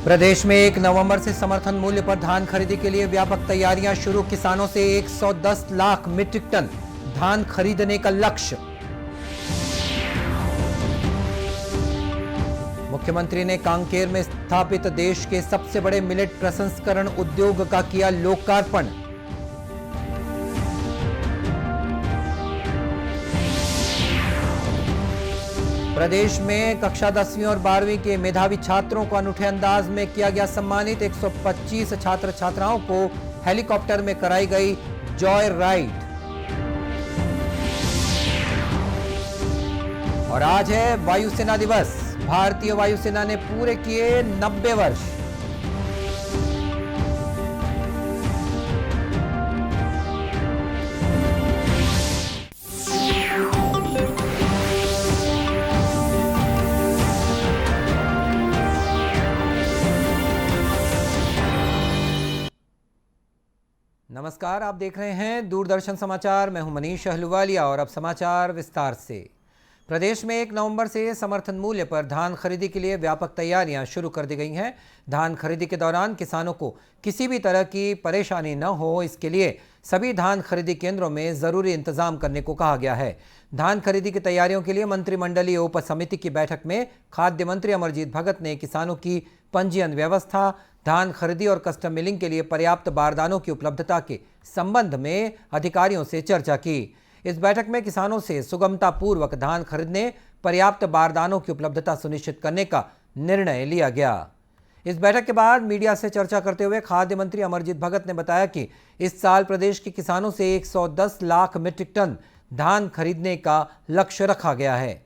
प्रदेश में 1 नवंबर से समर्थन मूल्य पर धान खरीदी के लिए व्यापक तैयारियां शुरू। किसानों से 110 लाख मीट्रिक टन धान खरीदने का लक्ष्य। मुख्यमंत्री ने कांकेर में स्थापित देश के सबसे बड़े मिलेट प्रसंस्करण उद्योग का किया लोकार्पण। प्रदेश में कक्षा 10वीं और 12वीं के मेधावी छात्रों को अनूठे अंदाज में किया गया सम्मानित। 125 छात्र छात्राओं को हेलीकॉप्टर में कराई गई जॉय राइड। और आज है वायुसेना दिवस। भारतीय वायुसेना ने पूरे किए 90 वर्ष। नमस्कार, आप देख रहे हैं दूरदर्शन समाचार। मैं हूं मनीष अहलुवालिया और अब समाचार विस्तार से। प्रदेश में 1 नवंबर से समर्थन मूल्य पर धान खरीदी के लिए व्यापक तैयारियां शुरू कर दी गई हैं। धान खरीदी के दौरान किसानों को किसी भी तरह की परेशानी न हो, इसके लिए सभी धान खरीदी केंद्रों में जरूरी इंतजाम करने को कहा गया है। धान खरीदी की तैयारियों के लिए मंत्रिमंडलीय उप समिति की बैठक में खाद्य मंत्री अमरजीत भगत ने किसानों की पंजीयन व्यवस्था, धान खरीदी और कस्टम मिलिंग के लिए पर्याप्त बारदानों की उपलब्धता के संबंध में अधिकारियों से चर्चा की। इस बैठक में किसानों से सुगमता पूर्वक धान खरीदने, पर्याप्त बारदानों की उपलब्धता सुनिश्चित करने का निर्णय लिया गया। इस बैठक के बाद मीडिया से चर्चा करते हुए खाद्य मंत्री अमरजीत भगत ने बताया कि इस साल प्रदेश के किसानों से 110 लाख मीट्रिक टन धान खरीदने का लक्ष्य रखा गया है।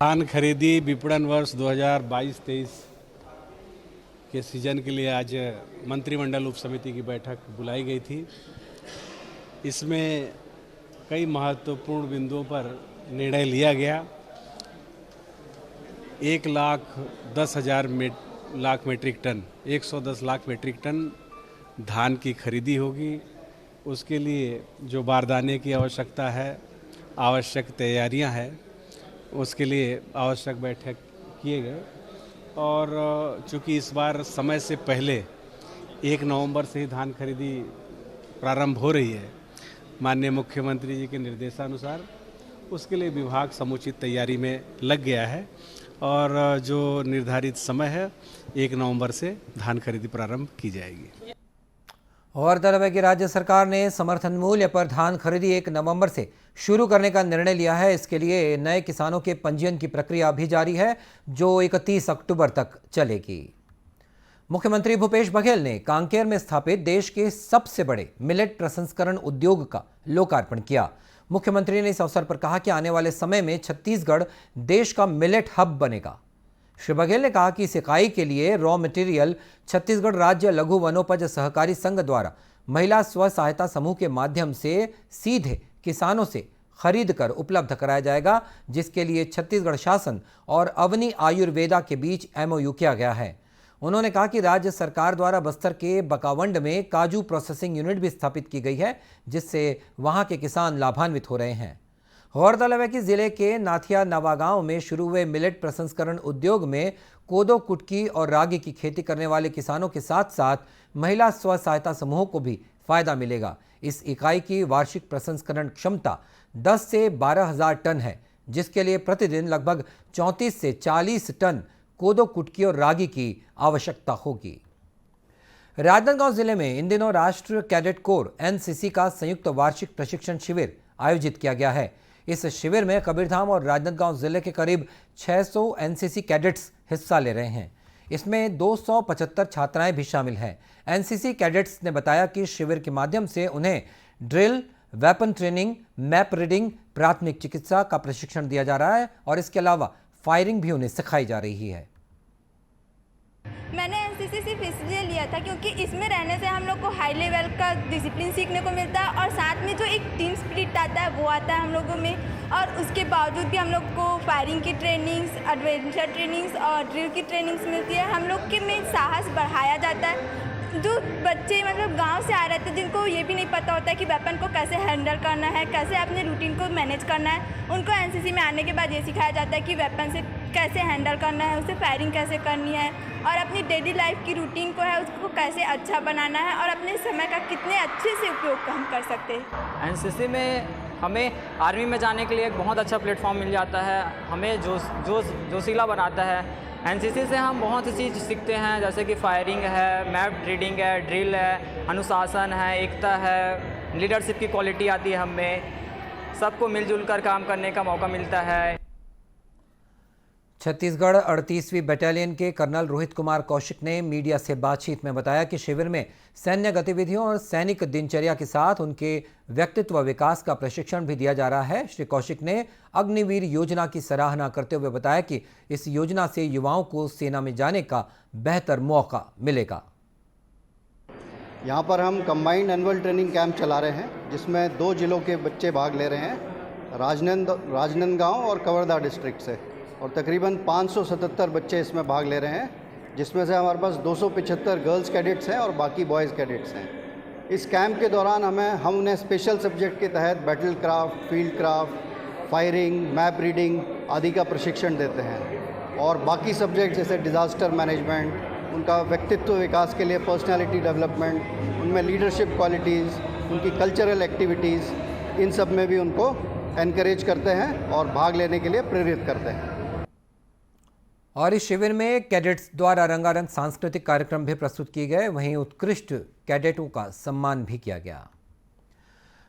धान खरीदी विपणन वर्ष 2022-23 के सीजन के लिए आज मंत्रिमंडल उप समिति की बैठक बुलाई गई थी। इसमें कई महत्वपूर्ण बिंदुओं पर निर्णय लिया गया। 1,10,000 lakh metric ton 110 lakh metric ton धान की खरीदी होगी। उसके लिए जो बारदाने की आवश्यकता है, आवश्यक तैयारियां हैं, उसके लिए आवश्यक बैठक किए गए। और चूंकि इस बार समय से पहले 1 नवंबर से ही धान खरीदी प्रारंभ हो रही है, माननीय मुख्यमंत्री जी के निर्देशानुसार, उसके लिए विभाग समुचित तैयारी में लग गया है और जो निर्धारित समय है 1 नवंबर से धान खरीदी प्रारंभ की जाएगी। गौरतलब है कि राज्य सरकार ने समर्थन मूल्य पर धान खरीदी 1 नवंबर से शुरू करने का निर्णय लिया है। इसके लिए नए किसानों के पंजीयन की प्रक्रिया अभी जारी है, जो 31 अक्टूबर तक चलेगी। मुख्यमंत्री भूपेश बघेल ने कांकेर में स्थापित देश के सबसे बड़े मिलेट प्रसंस्करण उद्योग का लोकार्पण किया। मुख्यमंत्री ने इस अवसर पर कहा कि आने वाले समय में छत्तीसगढ़ देश का मिलेट हब बनेगा। श्री बघेल ने कहा कि इस इकाई के लिए रॉ मटेरियल छत्तीसगढ़ राज्य लघु वनोपज सहकारी संघ द्वारा महिला स्व सहायता समूह के माध्यम से सीधे किसानों से खरीद कर उपलब्ध कराया जाएगा, जिसके लिए छत्तीसगढ़ शासन और अवनी आयुर्वेदा के बीच MOU किया गया है। उन्होंने कहा कि राज्य सरकार द्वारा बस्तर के बकावंड में काजू प्रोसेसिंग यूनिट भी स्थापित की गई है, जिससे वहां के किसान लाभान्वित हो रहे हैं। गौरतलब है कि जिले के नाथिया नवागांव में शुरू हुए मिलेट प्रसंस्करण उद्योग में कोदो, कुटकी और रागी की खेती करने वाले किसानों के साथ साथ महिला स्व सहायता समूहों को भी फायदा मिलेगा। इस इकाई की वार्षिक प्रसंस्करण क्षमता 10 से 12,000 टन है, जिसके लिए प्रतिदिन लगभग 34 से 40 टन कोदो, कुटकी और रागी की आवश्यकता होगी। राजनांदगांव जिले में इन दिनों राष्ट्रीय कैडेट कोर NCC का संयुक्त वार्षिक प्रशिक्षण शिविर आयोजित किया गया है। इस शिविर में कबीरधाम और राजनांदगांव जिले के करीब 600 NCC कैडेट्स हिस्सा ले रहे हैं। इसमें 275 छात्राएं भी शामिल हैं। NCC कैडेट्स ने बताया कि शिविर के माध्यम से उन्हें drill, weapon training, map reading, प्राथमिक चिकित्सा का प्रशिक्षण दिया जा रहा है और इसके अलावा फायरिंग भी उन्हें सिखाई जा रही है। मैंने NCC सिर्फ इसलिए लिया था क्योंकि इसमें रहने से हम लोग को हाई लेवल का डिसिप्लिन सीखने को मिलता है और साथ में जो एक टीम स्पिरिट आता है वो आता है हम लोगों में। और उसके बावजूद भी हम लोग को फायरिंग की ट्रेनिंग्स, एडवेंचर ट्रेनिंग्स और ड्रिल की ट्रेनिंग्स मिलती है। हम लोग के में साहस बढ़ाया जाता है। जो बच्चे मतलब गांव से आ रहे थे, जिनको ये भी नहीं पता होता है कि वेपन को कैसे हैंडल करना है, कैसे अपने रूटीन को मैनेज करना है, उनको एनसीसी में आने के बाद ये सिखाया जाता है कि वेपन से कैसे हैंडल करना है, उससे फायरिंग कैसे करनी है और अपनी डेली लाइफ की रूटीन को है उसको कैसे अच्छा बनाना है और अपने समय का कितने अच्छे से उपयोग हम कर सकते हैं। एनसीसी में हमें आर्मी में जाने के लिए एक बहुत अच्छा प्लेटफॉर्म मिल जाता है, हमें जोशीला बनाता है। एनसीसी से हम बहुत सी चीज़ सीखते हैं, जैसे कि फायरिंग है, मैप रीडिंग है, ड्रिल है, अनुशासन है, एकता है, लीडरशिप की क्वालिटी आती है हमें, सबको मिलजुल कर काम करने का मौका मिलता है। छत्तीसगढ़ 38वीं बटालियन के कर्नल रोहित कुमार कौशिक ने मीडिया से बातचीत में बताया कि शिविर में सैन्य गतिविधियों और सैनिक दिनचर्या के साथ उनके व्यक्तित्व विकास का प्रशिक्षण भी दिया जा रहा है। श्री कौशिक ने अग्निवीर योजना की सराहना करते हुए बताया कि इस योजना से युवाओं को सेना में जाने का बेहतर मौका मिलेगा। यहाँ पर हम कंबाइंड एनुअल ट्रेनिंग कैंप चला रहे हैं, जिसमें 2 जिलों के बच्चे भाग ले रहे हैं, राजनांदगांव और कवर्धा डिस्ट्रिक्ट से, और तकरीबन 577 बच्चे इसमें भाग ले रहे हैं, जिसमें से हमारे पास 275 गर्ल्स कैडेट्स हैं और बाकी बॉयज़ कैडेट्स हैं। इस कैंप के दौरान हम उन्हें स्पेशल सब्जेक्ट के तहत battle craft, field craft, firing, map reading आदि का प्रशिक्षण देते हैं और बाकी सब्जेक्ट जैसे डिज़ास्टर मैनेजमेंट, उनका व्यक्तित्व विकास के लिए पर्सनालिटी डेवलपमेंट, उनमें लीडरशिप क्वालिटीज़, उनकी कल्चरल एक्टिविटीज़, इन सब में भी उनको एनकरेज करते हैं और भाग लेने के लिए प्रेरित करते हैं। और इस शिविर में कैडेट्स द्वारा रंगारंग सांस्कृतिक कार्यक्रम भी प्रस्तुत किए गए, वहीं उत्कृष्ट कैडेटों का सम्मान भी किया गया।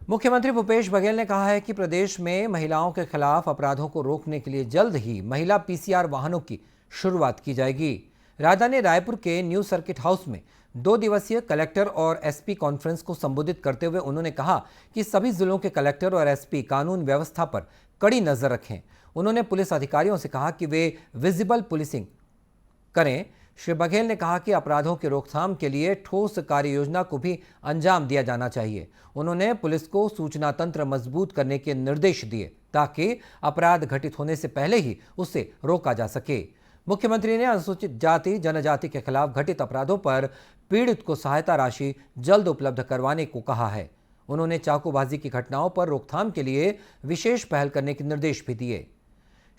मुख्यमंत्री भूपेश बघेल ने कहा है कि प्रदेश में महिलाओं के खिलाफ अपराधों को रोकने के लिए जल्द ही महिला पीसीआर वाहनों की शुरुआत की जाएगी। राजधानी रायपुर के न्यू सर्किट हाउस में 2 दिवसीय कलेक्टर और एसपी कॉन्फ्रेंस को संबोधित करते हुए उन्होंने कहा कि सभी जिलों के कलेक्टर और एसपी कानून व्यवस्था पर कड़ी नजर रखें। उन्होंने पुलिस अधिकारियों से कहा कि वे विजिबल पुलिसिंग करें। श्री बघेल ने कहा कि अपराधों की रोकथाम के लिए ठोस कार्य योजना को भी अंजाम दिया जाना चाहिए। उन्होंने पुलिस को सूचना तंत्र मजबूत करने के निर्देश दिए ताकि अपराध घटित होने से पहले ही उसे रोका जा सके। मुख्यमंत्री ने अनुसूचित जाति जनजाति के खिलाफ घटित अपराधों पर पीड़ित को सहायता राशि जल्द उपलब्ध करवाने को कहा है। उन्होंने चाकूबाजी की घटनाओं पर रोकथाम के लिए विशेष पहल करने के निर्देश भी दिए।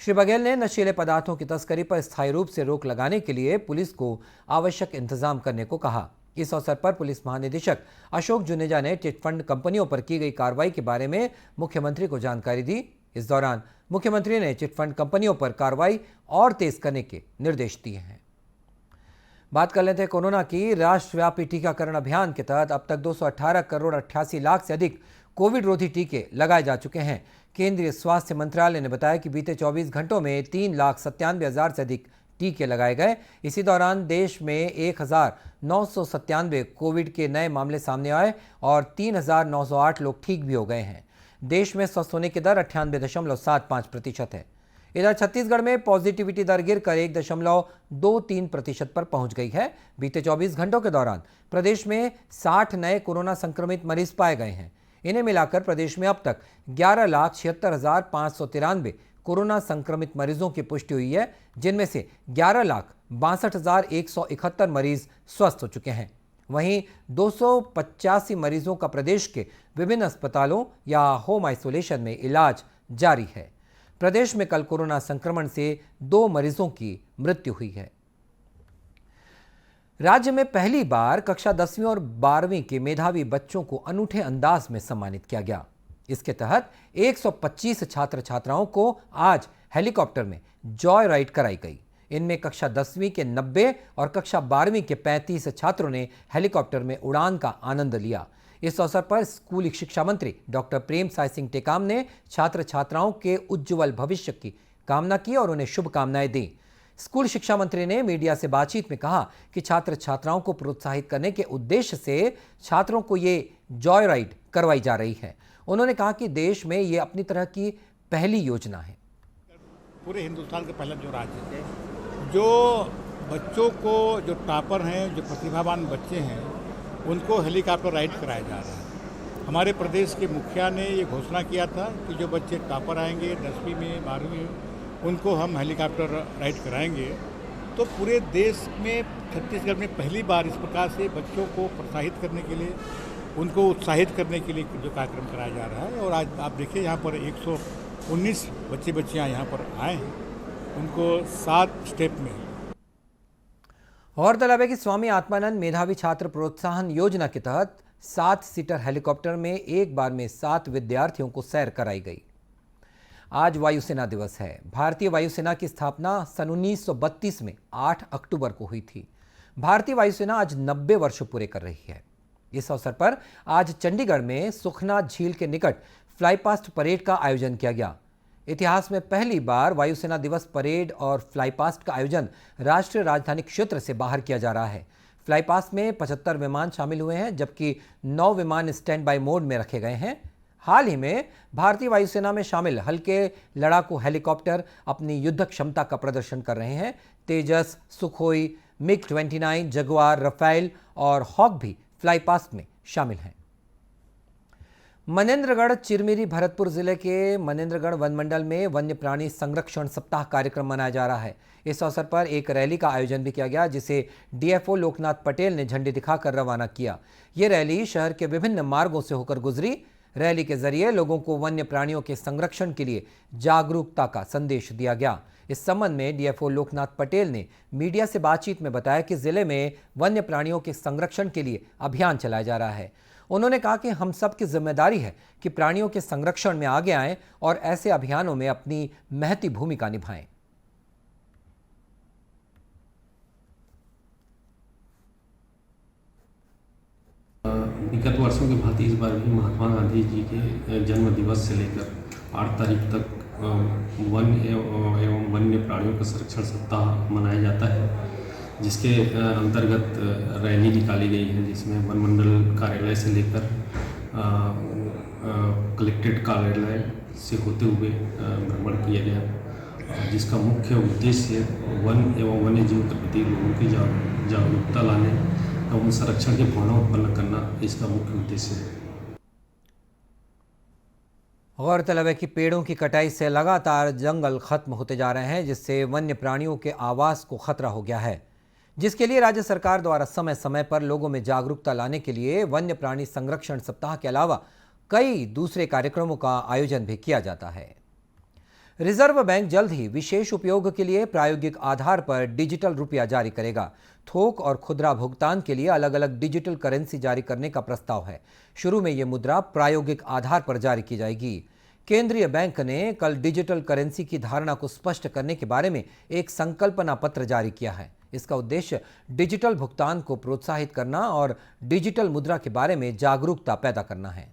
श्री बघेल ने नशीले पदार्थों की तस्करी पर स्थायी रूप से रोक लगाने के लिए पुलिस को आवश्यक इंतजाम करने को कहा। इस अवसर पर पुलिस महानिदेशक अशोक जुनेजा ने चिटफंड कंपनियों पर की गई कार्रवाई के बारे में मुख्यमंत्री को जानकारी दी। इस दौरान मुख्यमंत्री ने चिटफंड कंपनियों पर कार्रवाई और तेज करने के निर्देश दिए हैं। बात कर लेते हैं कोरोना की। राष्ट्रव्यापी टीकाकरण अभियान के तहत अब तक 218 करोड़ 88 लाख से अधिक कोविड रोधी टीके लगाए जा चुके हैं। केंद्रीय स्वास्थ्य मंत्रालय ने बताया कि बीते 24 घंटों में 3,97,000 से अधिक टीके लगाए गए। इसी दौरान देश में 1,997 कोविड के नए मामले सामने आए और 3,908 लोग ठीक भी हो गए हैं। देश में स्वस्थ होने की दर 98.75% है। इधर छत्तीसगढ़ में पॉजिटिविटी दर गिरकर 1.23% पर पहुंच गई है। बीते 24 घंटों के दौरान प्रदेश में 60 नए कोरोना संक्रमित मरीज पाए गए हैं। इन्हें मिलाकर प्रदेश में अब तक 11,76,593 कोरोना संक्रमित मरीजों की पुष्टि हुई है, जिनमें से 11,62,171 मरीज स्वस्थ हो चुके हैं। वहीं 285 मरीजों का प्रदेश के विभिन्न अस्पतालों या होम आइसोलेशन में इलाज जारी है। प्रदेश में कल कोरोना संक्रमण से 2 मरीजों की मृत्यु हुई है। राज्य में पहली बार कक्षा 10वीं और 12वीं के मेधावी बच्चों को अनूठे अंदाज में सम्मानित किया गया। इसके तहत 125 छात्र छात्राओं को आज हेलीकॉप्टर में जॉय राइड कराई गई। इनमें कक्षा 10वीं के 90 और कक्षा 12वीं के 35 छात्रों ने हेलीकॉप्टर में उड़ान का आनंद लिया। इस अवसर पर स्कूली शिक्षा मंत्री डॉक्टर प्रेमसाय सिंह टेकाम ने छात्र छात्राओं के उज्जवल भविष्य की कामना की और उन्हें शुभकामनाएं दी। स्कूल शिक्षा मंत्री ने मीडिया से बातचीत में कहा कि छात्र छात्राओं को प्रोत्साहित करने के उद्देश्य से छात्रों को ये जॉय राइड करवाई जा रही है। उन्होंने कहा कि देश में ये अपनी तरह की पहली योजना है। पूरे हिंदुस्तान का पहला जो राज्य है, जो बच्चों को, जो टॉपर हैं, जो प्रतिभावान बच्चे हैं, उनको हेलीकॉप्टर राइड कराया जा रहा है। हमारे प्रदेश के मुखिया ने ये घोषणा किया था कि जो बच्चे टॉपर आएंगे 10वीं में 12वीं में, उनको हम हेलीकॉप्टर राइड कराएंगे। तो पूरे देश में छत्तीसगढ़ में पहली बार इस प्रकार से बच्चों को प्रोत्साहित करने के लिए, उनको उत्साहित करने के लिए जो कार्यक्रम कराया जा रहा है। और आज आप देखिए यहाँ पर 119 बच्चियाँ यहाँ पर आए हैं, उनको 7 स्टेप में। गौरतलब है कि स्वामी आत्मानंद मेधावी छात्र प्रोत्साहन योजना के तहत 7 सीटर हेलीकॉप्टर में एक बार में 7 विद्यार्थियों को सैर कराई गई। आज वायुसेना दिवस है। भारतीय वायुसेना की स्थापना सन 1932 में 8 अक्टूबर को हुई थी। भारतीय वायुसेना आज 90 वर्ष पूरे कर रही है। इस अवसर पर आज चंडीगढ़ में सुखना झील के निकट फ्लाईपास्ट परेड का आयोजन किया गया। इतिहास में पहली बार वायुसेना दिवस परेड और फ्लाईपास्ट का आयोजन राष्ट्रीय राजधानी क्षेत्र से बाहर किया जा रहा है। फ्लाईपास्ट में 75 विमान शामिल हुए हैं, जबकि 9 विमान स्टैंड बाय मोड में रखे गए हैं। हाल ही में भारतीय वायुसेना में शामिल हल्के लड़ाकू हेलीकॉप्टर अपनी युद्ध क्षमता का प्रदर्शन कर रहे हैं। तेजस, सुखोई, मिग-29, जगुआर, रफेल और हॉक भी फ्लाईपास्ट में शामिल हैं। मनेंद्रगढ़ चिरमिरी भरतपुर जिले के मनेंद्रगढ़ वन मंडल में वन्य प्राणी संरक्षण सप्ताह कार्यक्रम मनाया जा रहा है। इस अवसर पर एक रैली का आयोजन भी किया गया, जिसे डीएफओ लोकनाथ पटेल ने झंडी दिखाकर रवाना किया। ये रैली शहर के विभिन्न मार्गों से होकर गुजरी। रैली के जरिए लोगों को वन्य प्राणियों के संरक्षण के लिए जागरूकता का संदेश दिया गया। इस संबंध में डीएफओ लोकनाथ पटेल ने मीडिया से बातचीत में बताया कि जिले में वन्य प्राणियों के संरक्षण के लिए अभियान चलाया जा रहा है। उन्होंने कहा कि हम सब की जिम्मेदारी है कि प्राणियों के संरक्षण में आगे आएं और ऐसे अभियानों में अपनी महती भूमिका निभाएं। विगत वर्षों की भांति इस बार भी महात्मा गांधी जी के जन्म दिवस से लेकर 8 तारीख तक वन एवं वन्य प्राणियों का संरक्षण सप्ताह मनाया जाता है, जिसके अंतर्गत रैली निकाली गई है, जिसमें वन मंडल कार्यालय से लेकर कलेक्ट्रेट कार्यालय से होते हुए भ्रमण किया गया, जिसका मुख्य उद्देश्य वन एवं वन्य जीव के प्रति लोगों की जागरूकता लाने एवं संरक्षण की भावना उत्पन्न करना इसका मुख्य उद्देश्य है। गौरतलब है कि पेड़ों की कटाई से लगातार जंगल खत्म होते जा रहे हैं, जिससे वन्य प्राणियों के आवास को खतरा हो गया है, जिसके लिए राज्य सरकार द्वारा समय समय पर लोगों में जागरूकता लाने के लिए वन्य प्राणी संरक्षण सप्ताह के अलावा कई दूसरे कार्यक्रमों का आयोजन भी किया जाता है। रिजर्व बैंक जल्द ही विशेष उपयोग के लिए प्रायोगिक आधार पर डिजिटल रुपया जारी करेगा। थोक और खुदरा भुगतान के लिए अलग अलग डिजिटल करेंसी जारी करने का प्रस्ताव है। शुरू में यह मुद्रा प्रायोगिक आधार पर जारी की जाएगी। केंद्रीय बैंक ने कल डिजिटल करेंसी की धारणा को स्पष्ट करने के बारे में एक संकल्पना पत्र जारी किया है। इसका उद्देश्य डिजिटल भुगतान को प्रोत्साहित करना और डिजिटल मुद्रा के बारे में जागरूकता पैदा करना है।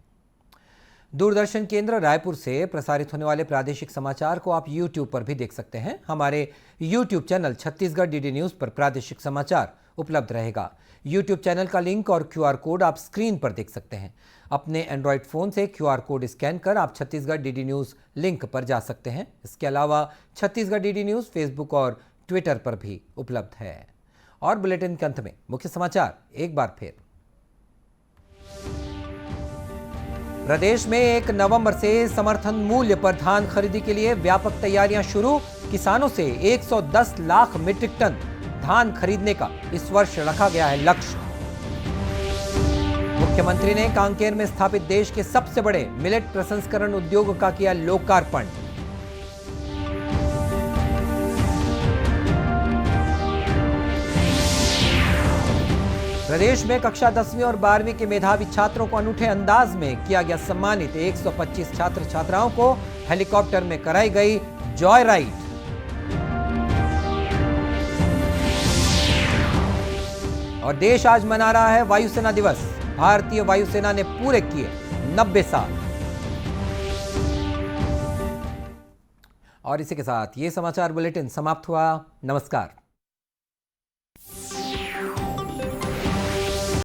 दूरदर्शन केंद्र रायपुर से प्रसारित होने वाले प्रादेशिक समाचार को आप YouTube पर भी देख सकते हैं। हमारे YouTube channel Chhattisgarh DD news पर प्रादेशिक समाचार उपलब्ध रहेगा। YouTube चैनल का लिंक और QR कोड आप स्क्रीन पर देख सकते हैं। अपने एंड्रॉयड फ़ोन से QR कोड स्कैन कर आप छत्तीसगढ़ डीडी न्यूज़ लिंक पर जा सकते हैं। इसके अलावा छत्तीसगढ़ डीडी न्यूज़ फेसबुक और ट्विटर पर भी उपलब्ध है। और बुलेटिन के अंत में मुख्य समाचार एक बार फिर। प्रदेश में 1 नवंबर से समर्थन मूल्य पर धान खरीदी के लिए व्यापक तैयारियां शुरू। किसानों से 110 लाख मीट्रिक टन धान खरीदने का इस वर्ष रखा गया है लक्ष्य। मुख्यमंत्री ने कांकेर में स्थापित देश के सबसे बड़े मिलेट प्रसंस्करण उद्योग का किया लोकार्पण। प्रदेश में कक्षा 10वीं और 12वीं के मेधावी छात्रों को अनूठे अंदाज में किया गया सम्मानित। 125 छात्र छात्राओं को हेलीकॉप्टर में कराई गई जॉय राइड। और देश आज मना रहा है वायुसेना दिवस। भारतीय वायुसेना ने पूरे किए 90 साल। और इसी के साथ ये समाचार बुलेटिन समाप्त हुआ। नमस्कार।